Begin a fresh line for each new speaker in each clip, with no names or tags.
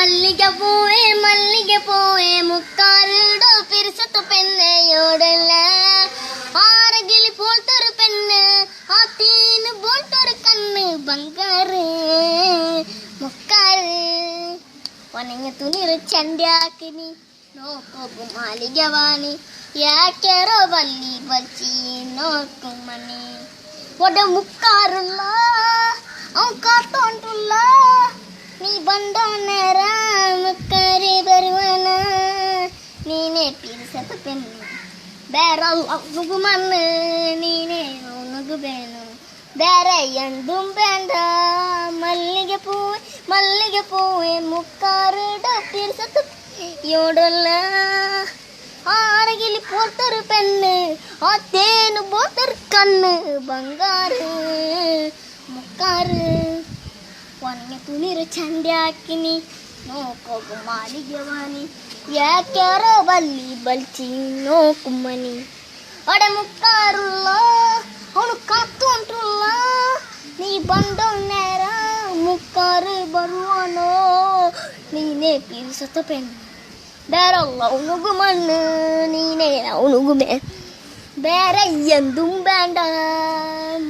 മല്ലിക പൂവേ മുക്കാറുടോ പിരിസത്ത് പെണ്ണയോടല്ല ആരെങ്കിലും പോലത്തൊരു പെണ്ണ് ആ തീന് പോലത്തൊരു കണ്ണ് ബംഗാറ് മുക്കാറ് ഒനങ്ങ തുണിറ് ചണ്ടാക്കിനി നോക്കും മാലികവാണി ಯಾಕ್ಯಾರೋ ಬಲ್ಲಿ ಬಚ್ಚಿ ನೋಡ್ಕು ಮನೆ ಒಡ ಮುಕ್ಕಾರುಲ್ಲ ಅವ್ ಕಾತೊಂಟುಲ್ಲ ನೀ ಬಂದೋ ನೇರ ಮುಕ್ಕರಿ ಬರುವನ ನೀನೇ ಪಿರಿಸತ ಪೆನ್ನು ಬೇರಲ್ಲ ನುಗು ಮಣ್ಣು ನೀನೇ ನುಗು ಬೇನು ಬೇರೆ ಎಂದುಂ ಬೇಂಡ ಮಲ್ಲಿಗೆ ಪೂವೆ ಮುಕ್ಕಾರುಡ ಪಿರಿಸತ ಯೋಡಲ್ಲ ആരെങ്കിലും പോലത്തൊരു പെണ്ണ് ആ തേന് പോലത്തൊരു കണ്ണ് ബംഗാറ് മുക്കാറ് ഒനങ്ങ തുണിറ് ചണ്ടാക്കിനി നോക്കും മാലികവാണി ಯಾಕ್ಯಾರೋ ಬಲ್ಲಿ ಬಲ್ಚಿ ನೋಕುಮ್ಮನಿ ಒಡೆ ಮುಕ್ಕಾರುಲ್ಲ ಅವನು ಕತ್ತು ಉಂಟುಲ್ಲ ನೀ ಬಂದೋ ನೇರ ಮುಕ್ಕಾರು ಬರುವನೋ ನೀನೇ ಪಿರಿಸತ ಪೆಣ್ಣು ಬೇರಲ್ಲ ಅವನಿಗೂ ಮಣ್ಣು ನೀನೇ ಅವನಿಗೂ ಬೇರೆ ಎಂದುಂ ಬೇಡ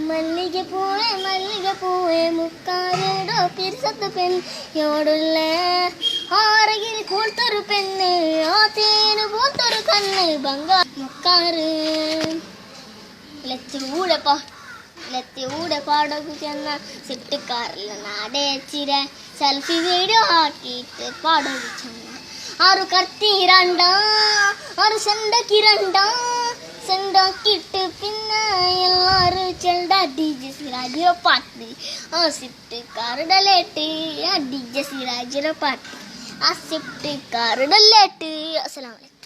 ಮಲ್ಲಿಗೆ പൂവേ മുക്കാരടോ പിരിസത്ത് പെണ്ണ് യോടുള്ള ആരെങ്കിലും പോലത്തൊരു പെണ്ണ് ആ തേന് പോലത്തൊരു കണ്ണ് ബംഗാർ മുക്കാറ് ലത്തിയൂടെ പാടകു ചെന്ന സിട്ടുകാറില്ല നാടേച്ചിര സെൽഫി വീഡിയോ ആക്കിയിട്ട് പാടകു ചെന്ന ആറ് കത്തിരണ്ട ആറ് സെണ്ടാക്കിട്ട് പിന്നെ എല്ലാരും ചെണ്ട DJ സിറാജിയുടെ പാട്ട് ആ സിട്ടുകാരുടെ ലേട്ട് ആ DJ സിറാജിയുടെ പാട്ട് ആ സിട്ടുകാരുടെ ലേട്ട്. അസ്സലാമു അലൈക്കും.